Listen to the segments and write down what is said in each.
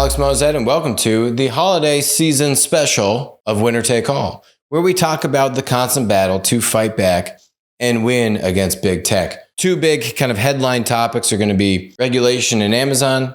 Alex Mozet, and welcome to the holiday season special of Winner Take All, where we talk about the constant battle to fight back and win against big tech. Two big kind of headline topics are going to be regulation in Amazon,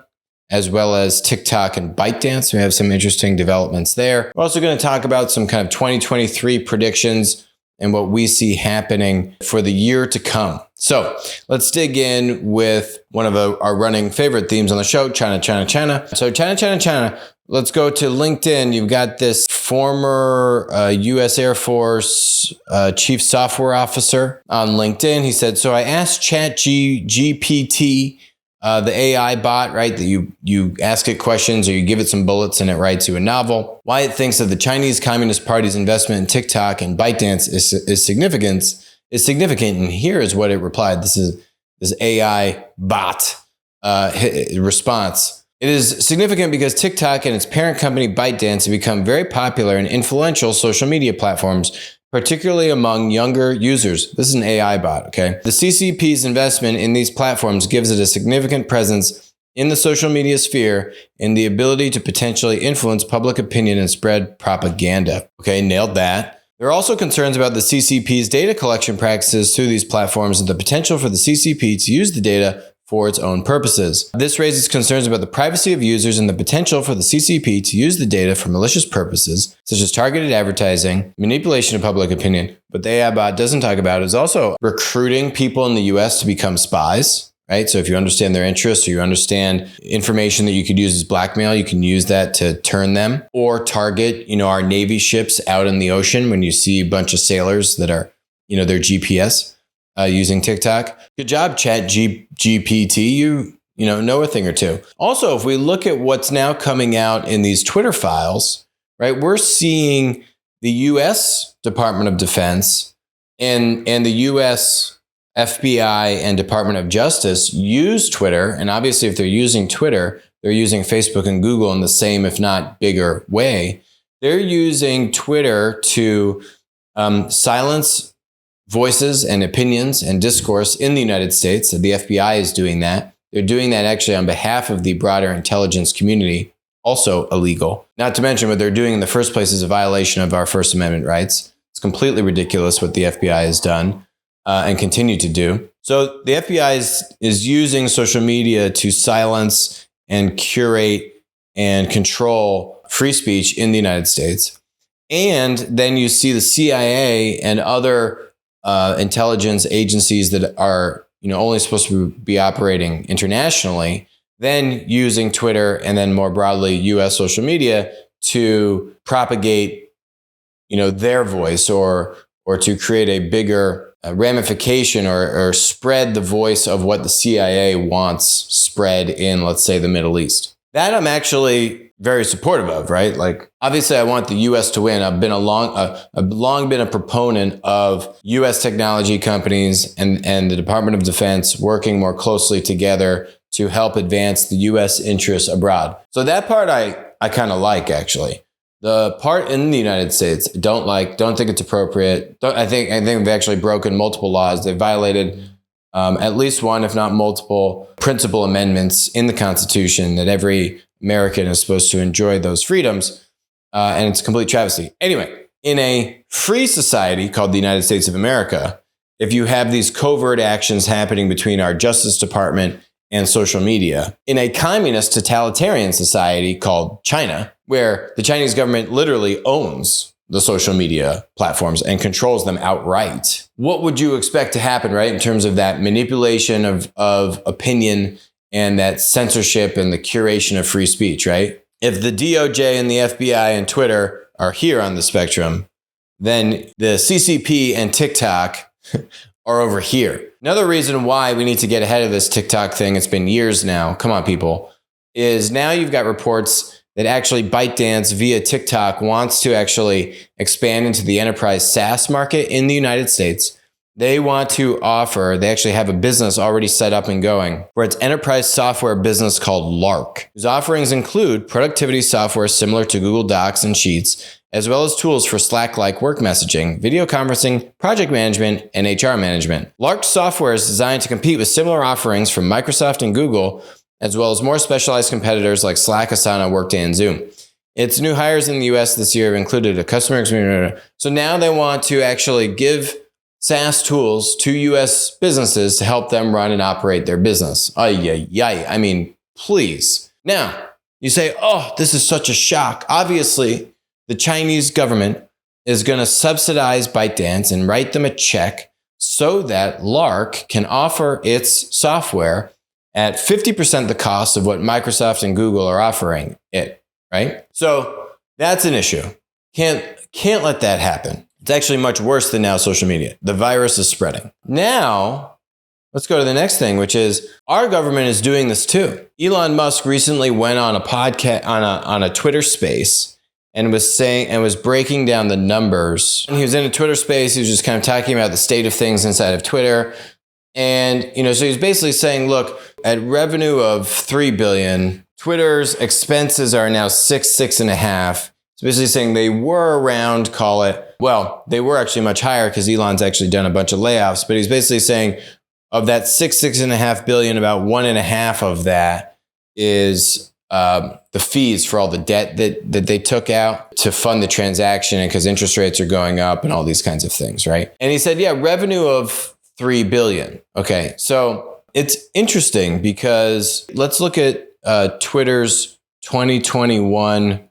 as well as TikTok and ByteDance. We have some interesting developments there. We're also going to talk about some kind of 2023 predictions and what we see happening for the year to come. So let's dig in with one of our running favorite themes on the show, China, China, China. So China. Let's go to LinkedIn. You've got this former U.S. Air Force chief software officer on LinkedIn. He said, so I asked ChatGPT, the AI bot, right, that you ask it questions or you give it some bullets and it writes you a novel, why it thinks that the Chinese Communist Party's investment in TikTok and ByteDance is significant. And here is what it replied. This is this AI bot response. It is significant because TikTok and its parent company ByteDance have become very popular and influential social media platforms, particularly among younger users. This is an AI bot, okay? The CCP's investment in these platforms gives it a significant presence in the social media sphere and the ability to potentially influence public opinion and spread propaganda. Okay, nailed that. There are also concerns about the CCP's data collection practices through these platforms and the potential for the CCP to use the data for its own purposes. This raises concerns about the privacy of users and the potential for the CCP to use the data for malicious purposes, such as targeted advertising, manipulation of public opinion. What the AI bot doesn't talk about is also recruiting people in the US to become spies, right? So if you understand their interests or you understand information that you could use as blackmail, you can use that to turn them or target, our Navy ships out in the ocean when you see a bunch of sailors that are, their GPS. Using TikTok. Good job, ChatGPT. You know a thing or two. Also, if we look at what's now coming out in these Twitter files, right, we're seeing the U.S. Department of Defense and the U.S. FBI and Department of Justice use Twitter. And obviously, if they're using Twitter, they're using Facebook and Google in the same, if not bigger way. They're using Twitter to silence voices and opinions and discourse in the United States. So the FBI is doing that. They're doing that actually on behalf of the broader intelligence community, also illegal. Not to mention what they're doing in the first place is a violation of our First Amendment rights. It's completely ridiculous what the FBI has done and continue to do. So the FBI is using social media to silence and curate and control free speech in the United States. And then you see the CIA and other intelligence agencies that are, only supposed to be operating internationally, then using Twitter and then more broadly U.S. social media to propagate, their voice or to create a bigger ramification or spread the voice of what the CIA wants spread in, let's say, the Middle East. That I'm actually very supportive of, right? Like, obviously, I want the U.S. to win. I've long been a proponent of U.S. technology companies and the Department of Defense working more closely together to help advance the U.S. interests abroad. So that part I kind of like, actually. The part in the United States, don't think it's appropriate. I think they've actually broken multiple laws. They've violated at least one, if not multiple, principal amendments in the Constitution that every American is supposed to enjoy those freedoms. And it's a complete travesty. Anyway, in a free society called the United States of America, if you have these covert actions happening between our Justice Department and social media, in a communist totalitarian society called China, where the Chinese government literally owns the social media platforms and controls them outright, what would you expect to happen, right? In terms of that manipulation of opinion and that censorship and the curation of free speech, right? If the DOJ and the FBI and Twitter are here on the spectrum, then the CCP and TikTok are over here. Another reason why we need to get ahead of this TikTok thing, it's been years now, come on people, is now you've got reports that actually ByteDance via TikTok wants to actually expand into the enterprise SaaS market in the United States. They actually have a business already set up and going for its enterprise software business called Lark, whose offerings include productivity software similar to Google Docs and Sheets, as well as tools for Slack-like work messaging, video conferencing, project management, and HR management. Lark's software is designed to compete with similar offerings from Microsoft and Google, as well as more specialized competitors like Slack, Asana, Workday, and Zoom. Its new hires in the US this year have included a customer experience. So now they want to actually give SaaS tools to US businesses to help them run and operate their business. I mean, please. Now, you say, oh, this is such a shock. Obviously, the Chinese government is going to subsidize ByteDance and write them a check so that Lark can offer its software at 50% the cost of what Microsoft and Google are offering it, right? So that's an issue. Can't let that happen. It's actually much worse than now social media. The virus is spreading. Now, let's go to the next thing, which is our government is doing this too. Elon Musk recently went on a podcast on a Twitter space and was breaking down the numbers. And he was in a Twitter space. He was just kind of talking about the state of things inside of Twitter. And, so he's basically saying, look, at revenue of $3 billion, Twitter's expenses are now $6.5. It's basically saying they were around, they were actually much higher because Elon's actually done a bunch of layoffs. But he's basically saying of that $6.5 billion, about 1.5 of that is the fees for all the debt that they took out to fund the transaction, and because interest rates are going up and all these kinds of things, right? And he said, revenue of $3 billion. Okay, so it's interesting because let's look at Twitter's 2021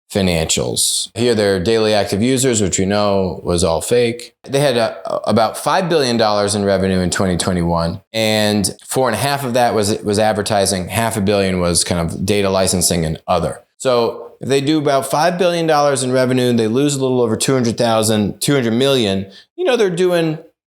financials. Here, their daily active users, which we know was all fake. They had about $5 billion in revenue in 2021, and 4.5 of that was advertising. $500 million was kind of data licensing and other. So if they do about $5 billion in revenue, they lose a little over 200 million.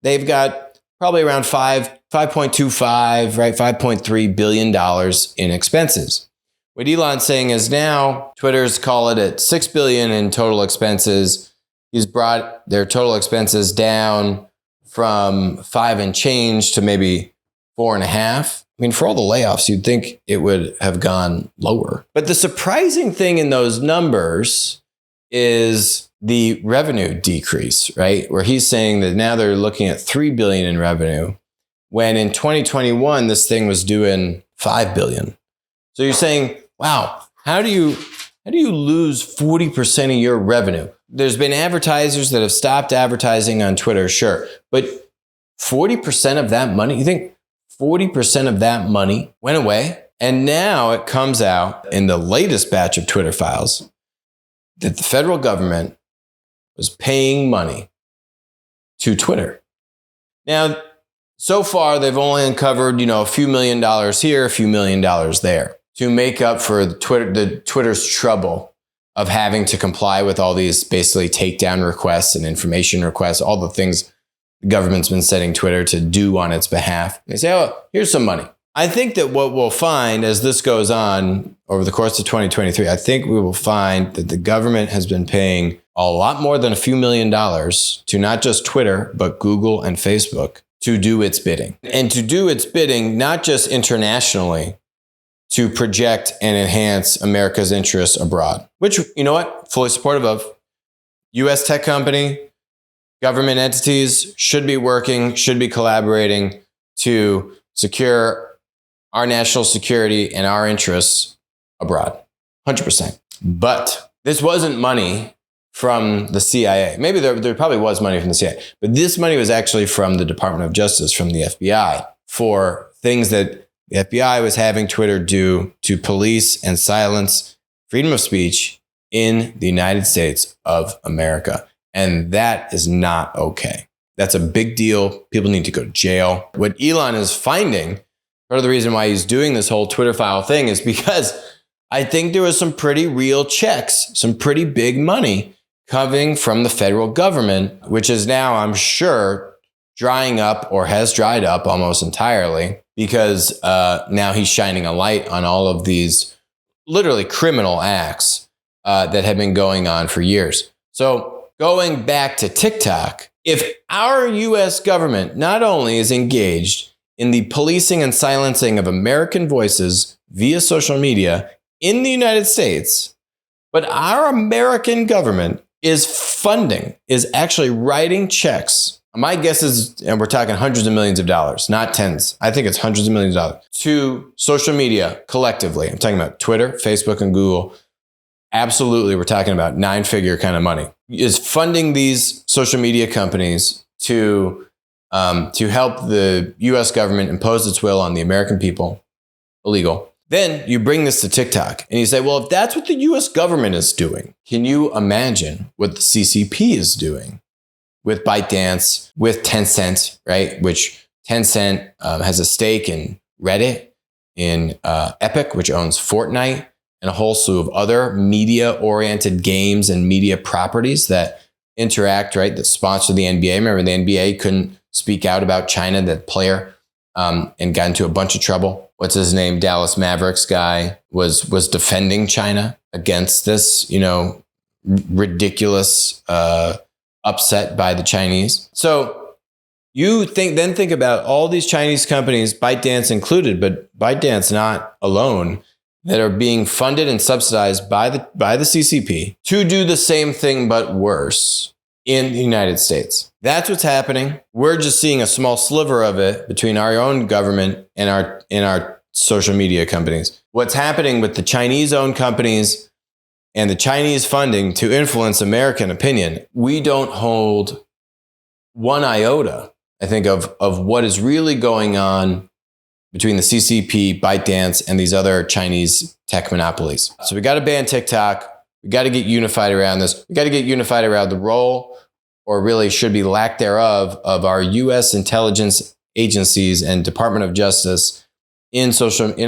They've got probably around 5.25, right? $5.3 billion in expenses. What Elon's saying is now Twitter's call it at $6 billion in total expenses. He's brought their total expenses down from 5 and change to maybe 4.5. I mean, for all the layoffs, you'd think it would have gone lower. But the surprising thing in those numbers is the revenue decrease, right? Where he's saying that now they're looking at $3 billion in revenue, when in 2021, this thing was doing $5 billion. So you're saying, wow, how do you lose 40% of your revenue? There's been advertisers that have stopped advertising on Twitter, sure. But 40% of that money, you think 40% of that money went away? And now it comes out in the latest batch of Twitter files that the federal government was paying money to Twitter. Now, so far, they've only uncovered, a few $1 million here, a few $1 million there, to make up for Twitter's trouble of having to comply with all these basically takedown requests and information requests, all the things the government's been setting Twitter to do on its behalf. They say, oh, here's some money. I think that what we'll find as this goes on over the course of 2023, I think we will find that the government has been paying a lot more than a few $1 million to not just Twitter, but Google and Facebook to do its bidding. And to do its bidding, not just internationally, to project and enhance America's interests abroad, which, fully supportive of. U.S. tech company, government entities should be working, should be collaborating to secure our national security and our interests abroad, 100%. But this wasn't money from the CIA. Maybe there probably was money from the CIA, but this money was actually from the Department of Justice, from the FBI, for things that the FBI was having Twitter do to police and silence freedom of speech in the United States of America. And that is not okay. That's a big deal. People need to go to jail. What Elon is finding, part of the reason why he's doing this whole Twitter file thing, is because I think there was some pretty real checks, some pretty big money coming from the federal government, which is now, I'm sure, drying up or has dried up almost entirely, because now he's shining a light on all of these literally criminal acts that have been going on for years. So going back to TikTok, if our US government not only is engaged in the policing and silencing of American voices via social media in the United States, but our American government is actually writing checks My guess is, and we're talking hundreds of millions of dollars, not tens. I think it's hundreds of millions of dollars to social media collectively. I'm talking about Twitter, Facebook, and Google. Absolutely, we're talking about 9-figure kind of money. Is funding these social media companies to help the U.S. government impose its will on the American people, illegal. Then you bring this to TikTok and you say, well, if that's what the U.S. government is doing, can you imagine what the CCP is doing with ByteDance, with Tencent, right? Which Tencent has a stake in Reddit, in Epic, which owns Fortnite, and a whole slew of other media-oriented games and media properties that interact, right? That sponsor the NBA. Remember, the NBA couldn't speak out about China, that player, and got into a bunch of trouble. What's his name? Dallas Mavericks guy was defending China against this, ridiculous upset by the Chinese. So you think about all these Chinese companies, ByteDance included, but ByteDance not alone, that are being funded and subsidized by the CCP to do the same thing but worse in the United States. That's what's happening. We're just seeing a small sliver of it between our own government and our social media companies. What's happening with the Chinese-owned companies and the Chinese funding to influence American opinion, we don't hold one iota, I think, of what is really going on between the CCP, ByteDance, and these other Chinese tech monopolies. So we got to ban TikTok. We got to get unified around this. We got to get unified around the role, or really should be lack thereof, of our U.S. intelligence agencies and Department of Justice in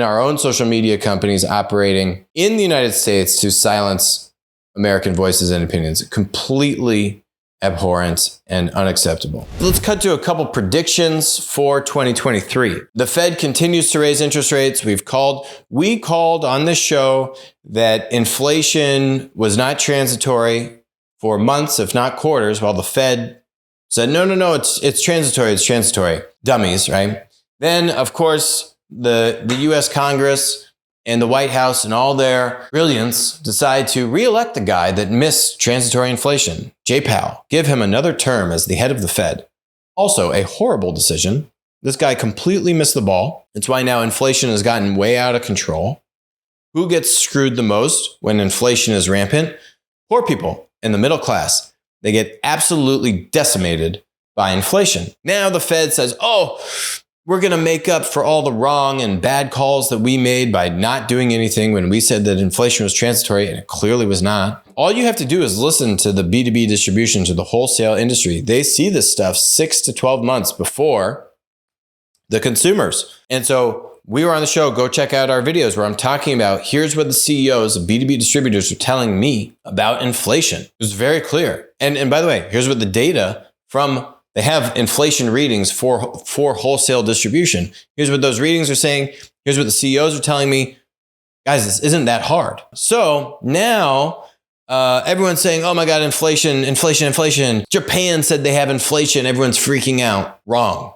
our own social media companies operating in the United States to silence American voices and opinions. Completely abhorrent and unacceptable. Let's cut to a couple predictions for 2023. The Fed continues to raise interest rates. We called on this show that inflation was not transitory for months, if not quarters, while the Fed said, no, it's transitory. Dummies, right? Then, of course, the U.S. Congress and the White House and all their brilliance decide to reelect the guy that missed transitory inflation, Jay Powell. Give him another term as the head of the Fed. Also, a horrible decision. This guy completely missed the ball. It's why now inflation has gotten way out of control. Who gets screwed the most when inflation is rampant? Poor people in the middle class. They get absolutely decimated by inflation. Now the Fed says, we're going to make up for all the wrong and bad calls that we made by not doing anything when we said that inflation was transitory, and it clearly was not. All you have to do is listen to the B2B distribution, to the wholesale industry. They see this stuff 6 to 12 months before the consumers. And so we were on the show. Go check out our videos where I'm talking about here's what the CEOs of B2B distributors are telling me about inflation. It was very clear. And by the way, here's what the data from they have inflation readings for wholesale distribution. Here's what those readings are saying. Here's what the CEOs are telling me. Guys, this isn't that hard. So now everyone's saying, oh my God, inflation. Japan said they have inflation. Everyone's freaking out. Wrong.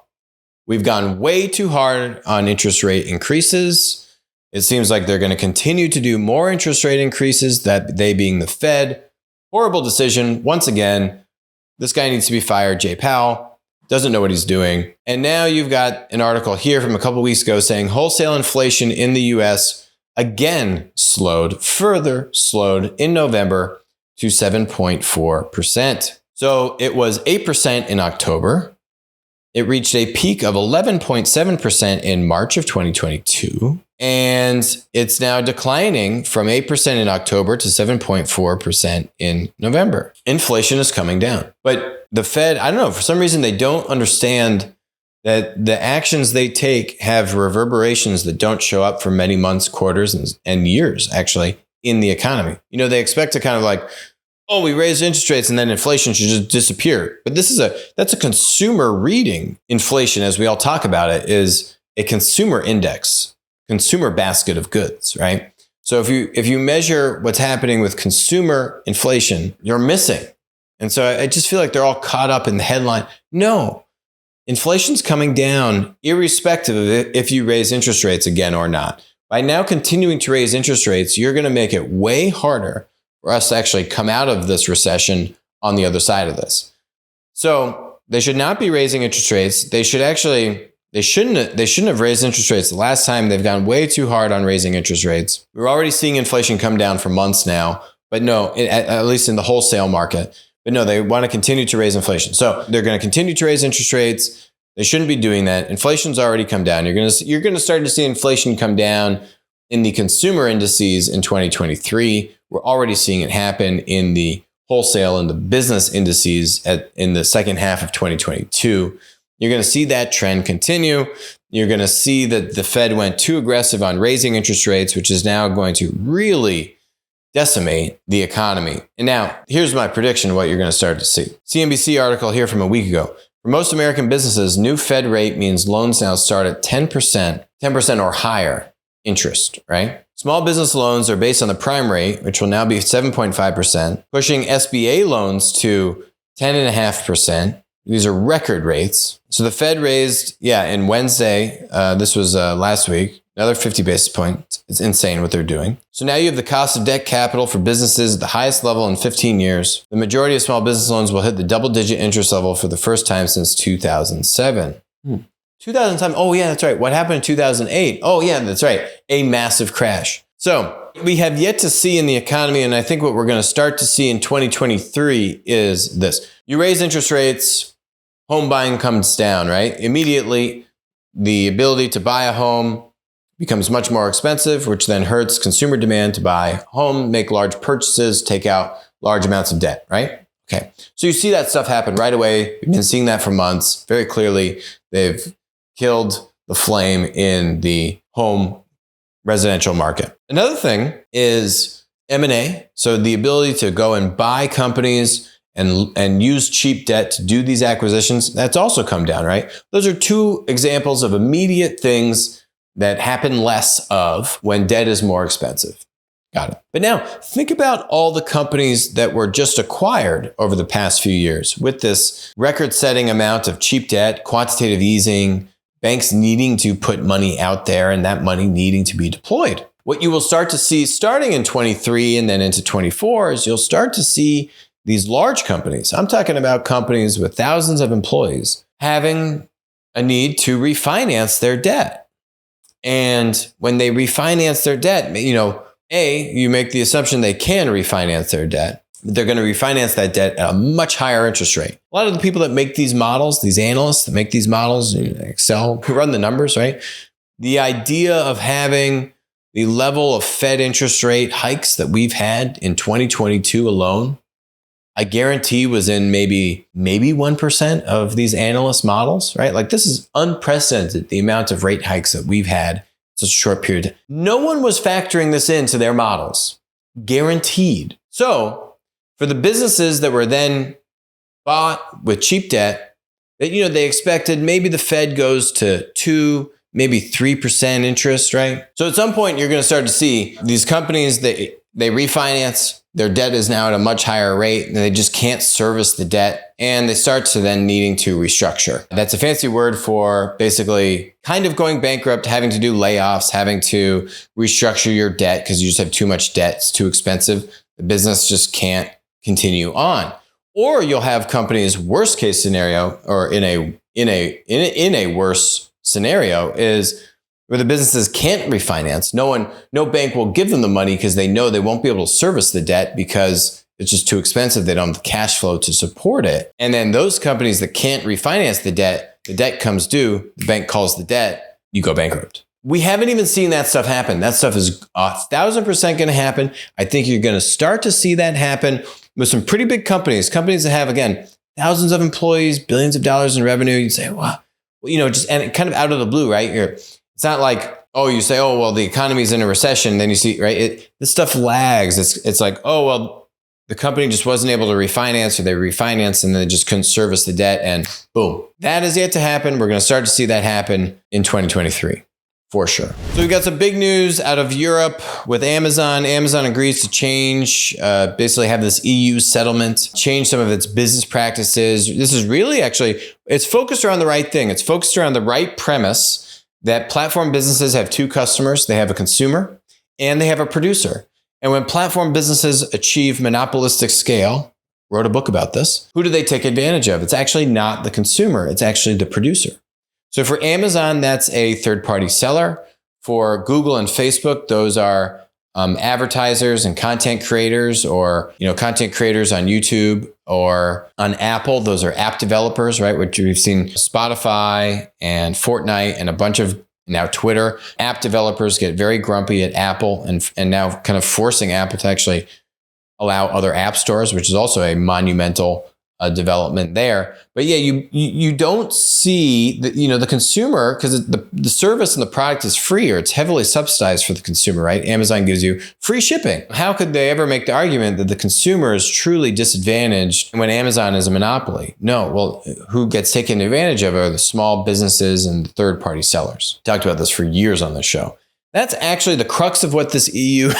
We've gone way too hard on interest rate increases. It seems like they're going to continue to do more interest rate increases, that they being the Fed. Horrible decision. Once again, this guy needs to be fired. Jay Powell doesn't know what he's doing. And now you've got an article here from a couple weeks ago saying wholesale inflation in the US again further slowed in November to 7.4%. So it was 8% in October. It reached a peak of 11.7% in March of 2022. And it's now declining from 8% in October to 7.4% in November. Inflation is coming down. But the Fed, I don't know, for some reason they don't understand that the actions they take have reverberations that don't show up for many months, quarters, and years, actually, in the economy. They expect to kind of like, we raised interest rates and then inflation should just disappear. But that's a consumer reading. Inflation, as we all talk about it, is a consumer index, consumer basket of goods, right? So if you measure what's happening with consumer inflation, you're missing. And so I just feel like they're all caught up in the headline. No, inflation's coming down irrespective of if you raise interest rates again or not. By now continuing to raise interest rates, you're going to make it way harder for us to actually come out of this recession on the other side of this. So they should not be raising interest rates. They shouldn't have raised interest rates the last time. They've gone way too hard on raising interest rates. We're already seeing inflation come down for months now, but no, at least in the wholesale market. But no, they want to continue to raise inflation. So they're going to continue to raise interest rates. They shouldn't be doing that. Inflation's already come down. You're going to start to see inflation come down in the consumer indices in 2023. We're already seeing it happen in the wholesale and the business indices in the second half of 2022. You're going to see that trend continue. You're going to see that the Fed went too aggressive on raising interest rates, which is now going to really decimate the economy. And now, here's my prediction of what you're going to start to see. CNBC article here from a week ago. For most American businesses, new Fed rate means loans now start at 10% or higher interest, right? Small business loans are based on the prime rate, which will now be 7.5%, pushing SBA loans to 10.5%. These are record rates. So the Fed raised, in Wednesday, this was last week, another 50 basis points. It's insane what they're doing. So now you have the cost of debt capital for businesses at the highest level in 15 years. The majority of small business loans will hit the double-digit interest level for the first time since 2007. 2007, oh yeah, that's right. What happened in 2008? Oh yeah, that's right. A massive crash. So we have yet to see in the economy, and I think what we're going to start to see in 2023 is this. You raise interest rates, home buying comes down, right? Immediately, the ability to buy a home becomes much more expensive, which then hurts consumer demand to buy a home, make large purchases, take out large amounts of debt, right? Okay, so you see that stuff happen right away. We've been seeing that for months. Very clearly, they've killed the flame in the home residential market. Another thing is M&A. So the ability to go and buy companies and use cheap debt to do these acquisitions, that's also come down, right? Those are two examples of immediate things that happen less of when debt is more expensive. Got it. But now think about all the companies that were just acquired over the past few years with this record-setting amount of cheap debt, quantitative easing, banks needing to put money out there and that money needing to be deployed. What you will start to see starting in 23 and then into 24 is you'll start to see these large companies, I'm talking about companies with thousands of employees, having a need to refinance their debt. And when they refinance their debt, you make the assumption they can refinance their debt. They're going to refinance that debt at a much higher interest rate. A lot of the people that make these models, these analysts that make these models, Excel, who run the numbers, right? The idea of having the level of Fed interest rate hikes that we've had in 2022 alone, I guarantee was in maybe 1% of these analyst models, right? Like this is unprecedented, the amount of rate hikes that we've had in such a short period. No one was factoring this into their models, guaranteed. So for the businesses that were then bought with cheap debt, that they expected maybe the Fed goes to 2, maybe 3% interest, right? So at some point you're going to start to see these companies that they refinance. Their debt is now at a much higher rate and they just can't service the debt. And they start to then needing to restructure. That's a fancy word for basically kind of going bankrupt, having to do layoffs, having to restructure your debt because you just have too much debt. It's too expensive. The business just can't continue on. Or you'll have companies, worst case scenario, or in a worse scenario is where the businesses can't refinance. No bank will give them the money because they know they won't be able to service the debt because it's just too expensive. They don't have the cash flow to support it. And then those companies that can't refinance the debt comes due, the bank calls the debt, you go bankrupt. We haven't even seen that stuff happen. That stuff is 1,000% going to happen. I think you're going to start to see that happen with some pretty big companies that have, again, thousands of employees, billions of dollars in revenue. You'd say, wow, just and kind of out of the blue, right? It's not like, you say, the economy's in a recession. Then you see, right? This stuff lags. It's like, the company just wasn't able to refinance or they refinanced and they just couldn't service the debt and boom. That is yet to happen. We're going to start to see that happen in 2023 for sure. So we've got some big news out of Europe with Amazon. Amazon agrees to change, basically have this EU settlement, change some of its business practices. This is really it's focused around the right thing. It's focused around the right premise that platform businesses have two customers. They have a consumer and they have a producer. And when platform businesses achieve monopolistic scale, wrote a book about this. Who do they take advantage of? It's actually not the consumer. It's actually the producer. So for Amazon, that's a third-party seller. For Google and Facebook, those are advertisers and content creators, or content creators on YouTube, or on Apple, those are app developers, right? Which we've seen Spotify and Fortnite and a bunch of now Twitter. App developers get very grumpy at Apple and now kind of forcing Apple to actually allow other app stores, which is also a monumental development there. But yeah, you don't see the consumer, because the service and the product is free, or it's heavily subsidized for the consumer, right? Amazon gives you free shipping. How could they ever make the argument that the consumer is truly disadvantaged when Amazon is a monopoly? No. Well, who gets taken advantage of are the small businesses and the third-party sellers. Talked about this for years on the show. That's actually the crux of what this EU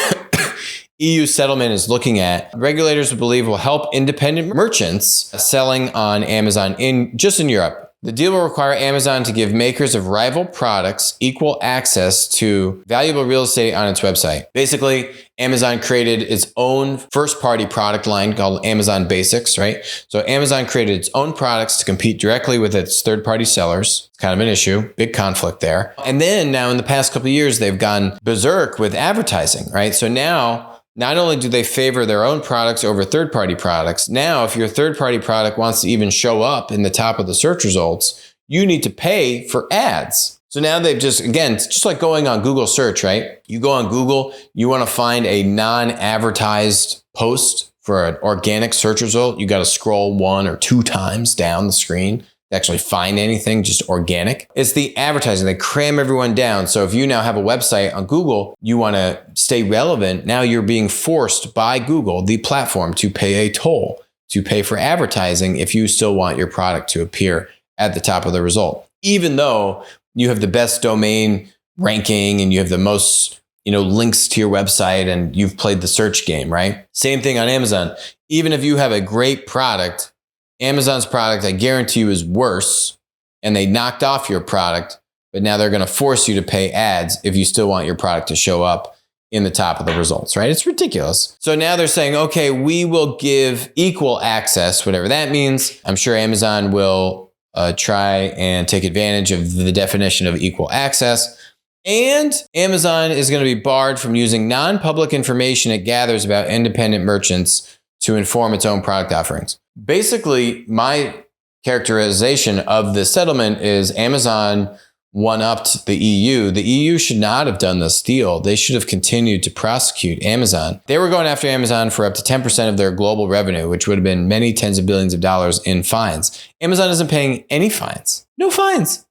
settlement is looking at. Regulators believe will help independent merchants selling on Amazon in Europe. The deal will require Amazon to give makers of rival products equal access to valuable real estate on its website. Basically, Amazon created its own first-party product line called Amazon Basics, right? So Amazon created its own products to compete directly with its third-party sellers. It's kind of an issue, big conflict there. And then now in the past couple of years, they've gone berserk with advertising, right? So now, not only do they favor their own products over third-party products, now if your third-party product wants to even show up in the top of the search results, you need to pay for ads. So now they've it's just like going on Google search, right? You go on Google, you want to find a non-advertised post for an organic search result, you got to scroll 1 or 2 times down the screen to actually find anything just organic. It's the advertising. They cram everyone down. So if you now have a website on Google, you want to stay relevant. Now you're being forced by Google, the platform, to pay a toll, to pay for advertising if you still want your product to appear at the top of the result. Even though you have the best domain ranking and you have the most links to your website and you've played the search game, right? Same thing on Amazon. Even if you have a great product, Amazon's product, I guarantee you, is worse, and they knocked off your product, but now they're going to force you to pay ads if you still want your product to show up in the top of the results, right? It's ridiculous. So now they're saying, okay, we will give equal access, whatever that means. I'm sure Amazon will try and take advantage of the definition of equal access. And Amazon is going to be barred from using non-public information it gathers about independent merchants to inform its own product offerings. Basically, my characterization of the settlement is Amazon one-upped the EU. The EU should not have done this deal. They should have continued to prosecute Amazon. They were going after Amazon for up to 10% of their global revenue, which would have been many tens of billions of dollars in fines. Amazon isn't paying any fines. No fines.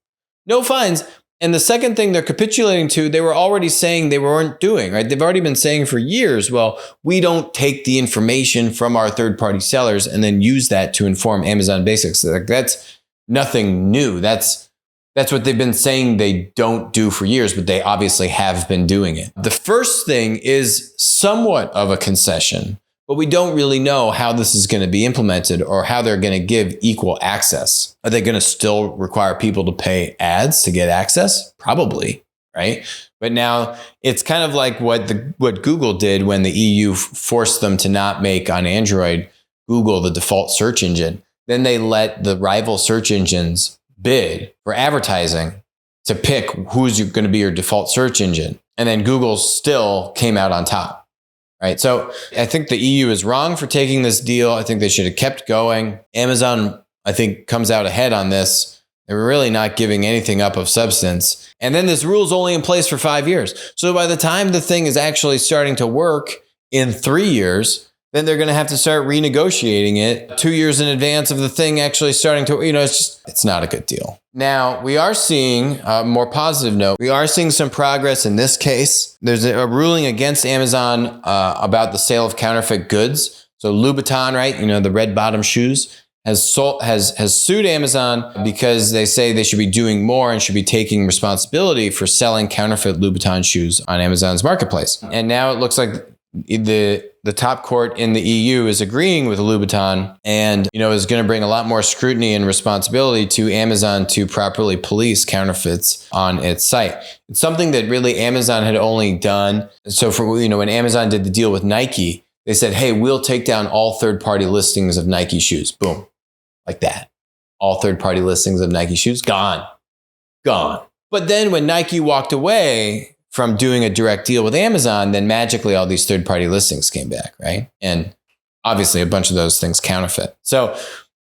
No fines. And the second thing they're capitulating to, they were already saying they weren't doing, right? They've already been saying for years, well, we don't take the information from our third-party sellers and then use that to inform Amazon Basics. That's nothing new. That's what they've been saying they don't do for years, but they obviously have been doing it. The first thing is somewhat of a concession, but we don't really know how this is going to be implemented or how they're going to give equal access. Are they going to still require people to pay ads to get access? Probably, right? But now it's kind of like what Google did when the EU forced them to not make on Android Google the default search engine. Then they let the rival search engines bid for advertising to pick who's going to be your default search engine. And then Google still came out on top. Right. So I think the EU is wrong for taking this deal. I think they should have kept going. Amazon, I think, comes out ahead on this. They're really not giving anything up of substance. And then this rule is only in place for 5 years. So by the time the thing is actually starting to work in 3 years, then they're going to have to start renegotiating it 2 years in advance of the thing actually starting to, it's not a good deal. Now, we are seeing a more positive note. We are seeing some progress in this case. There's a ruling against Amazon about the sale of counterfeit goods. So Louboutin, right? The red bottom shoes has sued Amazon because they say they should be doing more and should be taking responsibility for selling counterfeit Louboutin shoes on Amazon's marketplace. And now it looks like the top court in the EU is agreeing with Louboutin and, is going to bring a lot more scrutiny and responsibility to Amazon to properly police counterfeits on its site. It's something that really Amazon had only done. So when Amazon did the deal with Nike, They said, hey, we'll take down all third-party listings of Nike shoes. Boom. Like that. All third-party listings of Nike shoes, gone. Gone. But then when Nike walked away from doing a direct deal with Amazon, then magically all these third-party listings came back, right? And obviously a bunch of those things counterfeit. So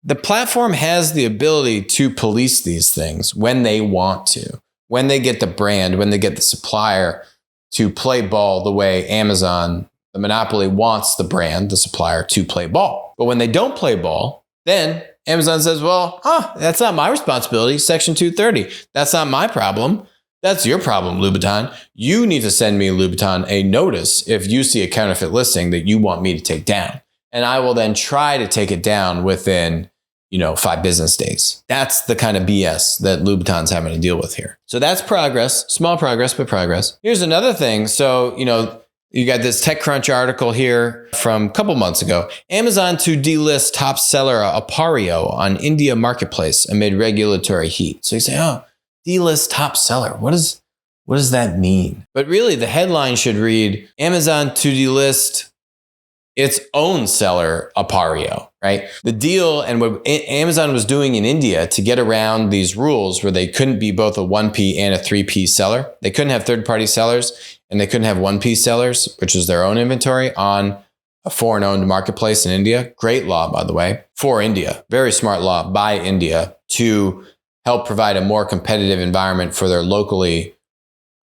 the platform has the ability to police these things when they want to, when they get the brand, when they get the supplier to play ball the way Amazon, the monopoly, wants the brand, the supplier, to play ball. But when they don't play ball, then Amazon says, well, that's not my responsibility. Section 230. That's not my problem. That's your problem, Louboutin. You need to send me, Louboutin, a notice if you see a counterfeit listing that you want me to take down. And I will then try to take it down within 5 business days. That's the kind of BS that Louboutin's having to deal with here. So that's progress, small progress, but progress. Here's another thing. So, you got this TechCrunch article here from a couple months ago. Amazon to delist top seller Applico on India marketplace amid regulatory heat. So you say, delist top seller. What does that mean? But really, the headline should read, Amazon to delist its own seller, Applico, right? The deal and what Amazon was doing in India to get around these rules where they couldn't be both a 1P and a 3P seller. They couldn't have third-party sellers and they couldn't have 1P sellers, which is their own inventory, on a foreign-owned marketplace in India. Great law, by the way, for India. Very smart law by India to help provide a more competitive environment for their locally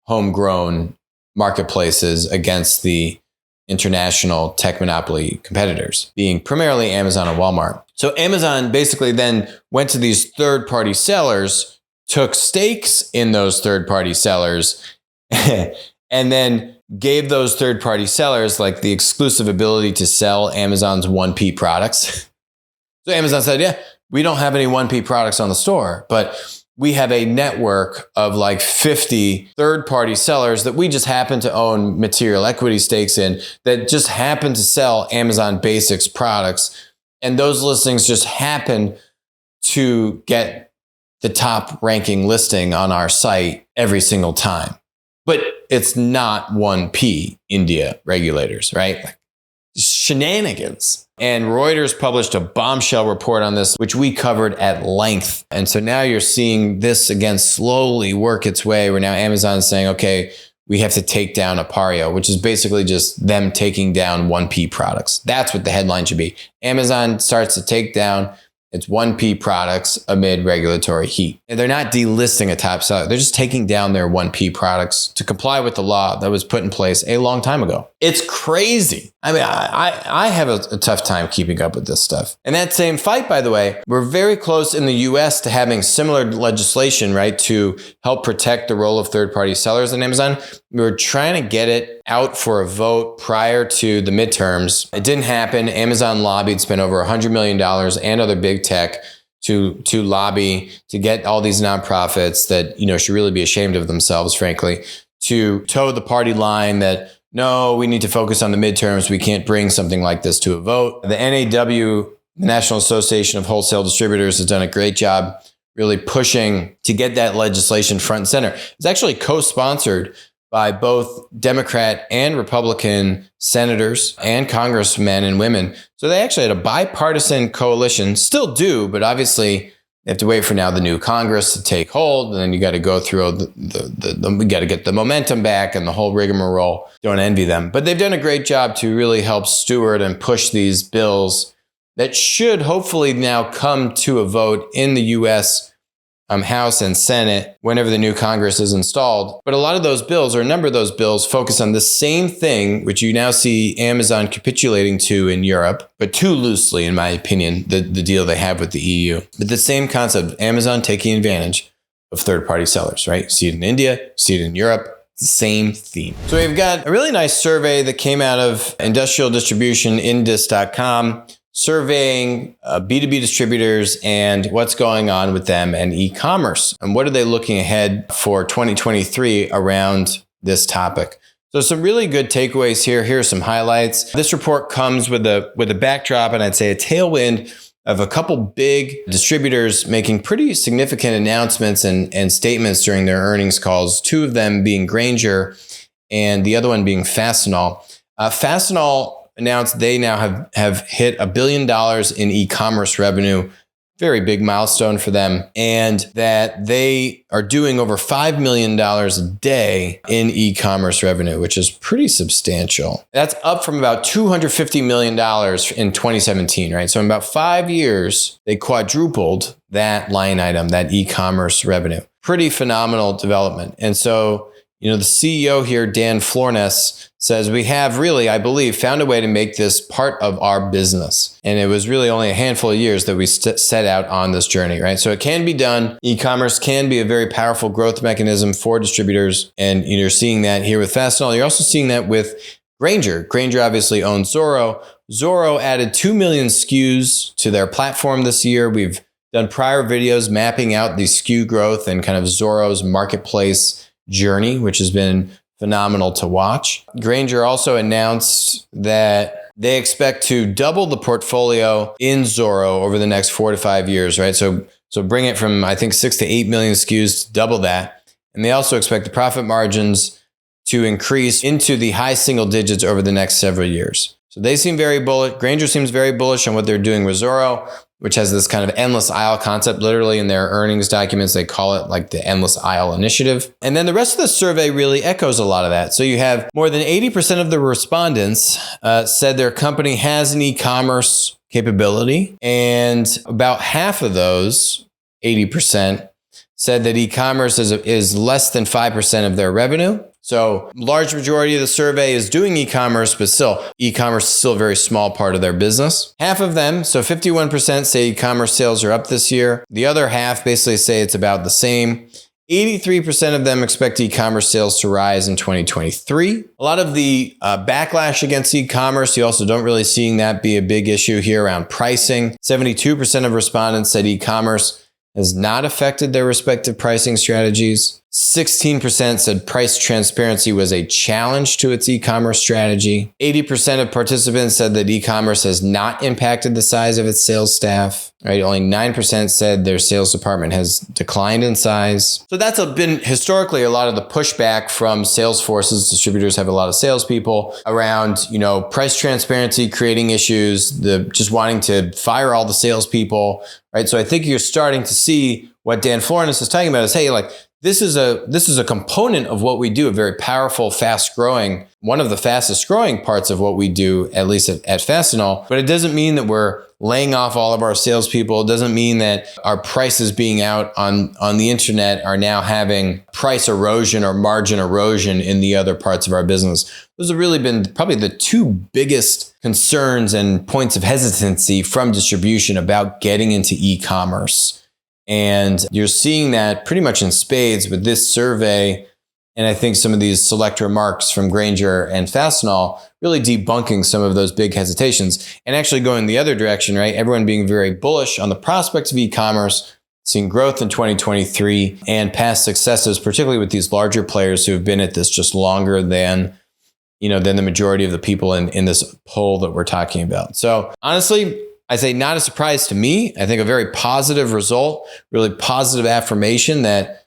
homegrown marketplaces against the international tech monopoly competitors, being primarily Amazon and Walmart. So Amazon basically then went to these third-party sellers, took stakes in those third-party sellers, and then gave those third-party sellers like the exclusive ability to sell Amazon's 1P products. So Amazon said, yeah, we don't have any 1P products on the store, but we have a network of like 50 third-party sellers that we just happen to own material equity stakes in that just happen to sell Amazon Basics products. And those listings just happen to get the top ranking listing on our site every single time. But it's not 1P India regulators, right? Like, shenanigans. And Reuters published a bombshell report on this, which we covered at length. And so now you're seeing this again slowly work its way, where now Amazon is saying, okay, we have to take down Applico, which is basically just them taking down 1P products. That's what the headline should be. Amazon starts to take down its 1P products amid regulatory heat. And they're not delisting a top seller. They're just taking down their 1P products to comply with the law that was put in place a long time ago. It's crazy. I mean, I have a tough time keeping up with this stuff. And that same fight, by the way, we're very close in the US to having similar legislation, right, to help protect the role of third-party sellers on Amazon. We were trying to get it out for a vote prior to the midterms. It didn't happen. Amazon lobbied, spent over $100 million and other big tech to lobby to get all these nonprofits that, should really be ashamed of themselves, frankly, to toe the party line that, no, we need to focus on the midterms. We can't bring something like this to a vote. The NAW, the National Association of Wholesale Distributors, has done a great job really pushing to get that legislation front and center. It's actually co-sponsored by both Democrat and Republican senators and congressmen and women. So they actually had a bipartisan coalition, still do, but obviously they have to wait for now the new Congress to take hold. And then you got to go through we got to get the momentum back and the whole rigmarole. Don't envy them. But they've done a great job to really help steward and push these bills that should hopefully now come to a vote in the U.S. House and Senate whenever the new Congress is installed. But a lot of those bills, or a number of those bills, focus on the same thing, which you now see Amazon capitulating to in Europe, but too loosely, in my opinion, the deal they have with the EU. But the same concept, Amazon taking advantage of third-party sellers, right? See it in India, see it in Europe. It's the same theme. So we've got a really nice survey that came out of industrial distribution, indus.com, surveying B2B distributors and what's going on with them and e-commerce. And what are they looking ahead for 2023 around this topic? So some really good takeaways here. Here are some highlights. This report comes with a backdrop, and I'd say a tailwind of a couple big distributors making pretty significant announcements and statements during their earnings calls, two of them being Grainger and the other one being Fastenal. Fastenal announced they now have hit $1 billion in e-commerce revenue. Very big milestone for them, and that they are doing over $5 million a day in e-commerce revenue, which is pretty substantial. That's up from about $250 million in 2017, right? So in about 5 years, they quadrupled that line item, that e-commerce revenue. Pretty phenomenal development. And so, the CEO here, Dan Florness, says, we have really, I believe, found a way to make this part of our business. And it was really only a handful of years that we set out on this journey, right? So it can be done. E-commerce can be a very powerful growth mechanism for distributors. And you're seeing that here with Fastenal. You're also seeing that with Grainger. Grainger obviously owns Zorro. Zorro added 2 million SKUs to their platform this year. We've done prior videos mapping out the SKU growth and kind of Zorro's marketplace journey, which has been phenomenal to watch. Grainger also announced that they expect to double the portfolio in Zorro over the next 4 to 5 years, right? So bring it from, I think, 6 to 8 million SKUs to double that. And they also expect the profit margins to increase into the high single digits over the next several years. So they seem very bullish. Grainger seems very bullish on what they're doing with Zorro, which has this kind of endless aisle concept. Literally in their earnings documents, they call it like the endless aisle initiative. And then the rest of the survey really echoes a lot of that. So you have more than 80% of the respondents said their company has an e-commerce capability. And about half of those, 80%, said that e-commerce is less than 5% of their revenue. So large majority of the survey is doing e-commerce, but still, e-commerce is still a very small part of their business. Half of them, so 51%, say e-commerce sales are up this year. The other half basically say it's about the same. 83% of them expect e-commerce sales to rise in 2023. A lot of the backlash against e-commerce, you also don't really seeing that be a big issue here around pricing. 72% of respondents said e-commerce has not affected their respective pricing strategies. 16% said price transparency was a challenge to its e-commerce strategy. 80% of participants said that e-commerce has not impacted the size of its sales staff. Right? Only 9% said their sales department has declined in size. So that's been historically a lot of the pushback from sales forces. Distributors have a lot of salespeople around, price transparency, creating issues, just wanting to fire all the salespeople. Right? So I think you're starting to see what Dan Florness is talking about is, hey, like, this is a component of what we do, a very powerful, fast growing, one of the fastest growing parts of what we do, at least at Fastenal. But it doesn't mean that we're laying off all of our salespeople. It doesn't mean that our prices being out on the internet are now having price erosion or margin erosion in the other parts of our business. Those have really been probably the two biggest concerns and points of hesitancy from distribution about getting into e-commerce. And you're seeing that pretty much in spades with this survey. And I think some of these select remarks from Grainger and Fastenal really debunking some of those big hesitations and actually going the other direction, right? Everyone being very bullish on the prospects of e-commerce, seeing growth in 2023 and past successes, particularly with these larger players who have been at this just longer than the majority of the people in this poll that we're talking about. So honestly, I say not a surprise to me. I think a very positive result, really positive affirmation that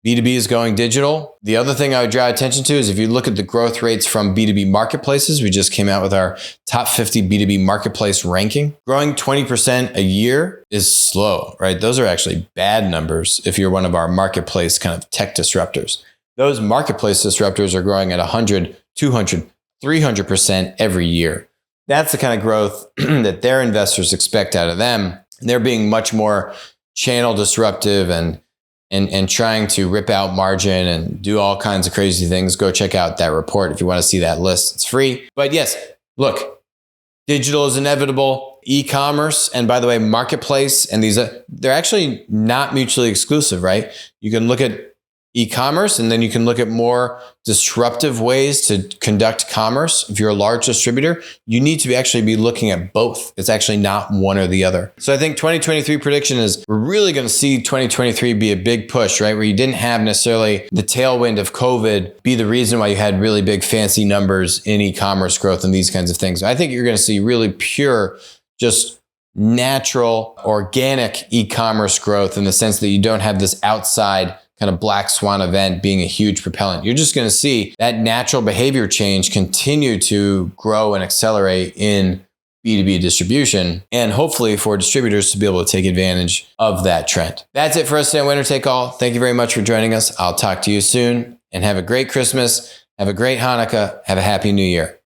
B2B is going digital. The other thing I would draw attention to is if you look at the growth rates from B2B marketplaces, we just came out with our top 50 B2B marketplace ranking. Growing 20% a year is slow, right? Those are actually bad numbers if you're one of our marketplace kind of tech disruptors. Those marketplace disruptors are growing at 100, 200, 300% every year. That's the kind of growth that their investors expect out of them. They're being much more channel disruptive and trying to rip out margin and do all kinds of crazy things. Go check out that report if you want to see that list. It's free. But yes, look, digital is inevitable. E-commerce, and by the way, marketplace, and they're actually not mutually exclusive, right? You can look at e-commerce, and then you can look at more disruptive ways to conduct commerce. If you're a large distributor, you need to actually be looking at both. It's actually not one or the other. So I think 2023 prediction is we're really going to see 2023 be a big push, right? Where you didn't have necessarily the tailwind of COVID be the reason why you had really big fancy numbers in e-commerce growth and these kinds of things. I think you're going to see really pure, just natural, organic e-commerce growth in the sense that you don't have this outside kind of black swan event being a huge propellant. You're just going to see that natural behavior change continue to grow and accelerate in B2B distribution, and hopefully for distributors to be able to take advantage of that trend. That's it for us today on Winner Take All. Thank you very much for joining us. I'll talk to you soon, and have a great Christmas. Have a great Hanukkah. Have a happy New Year.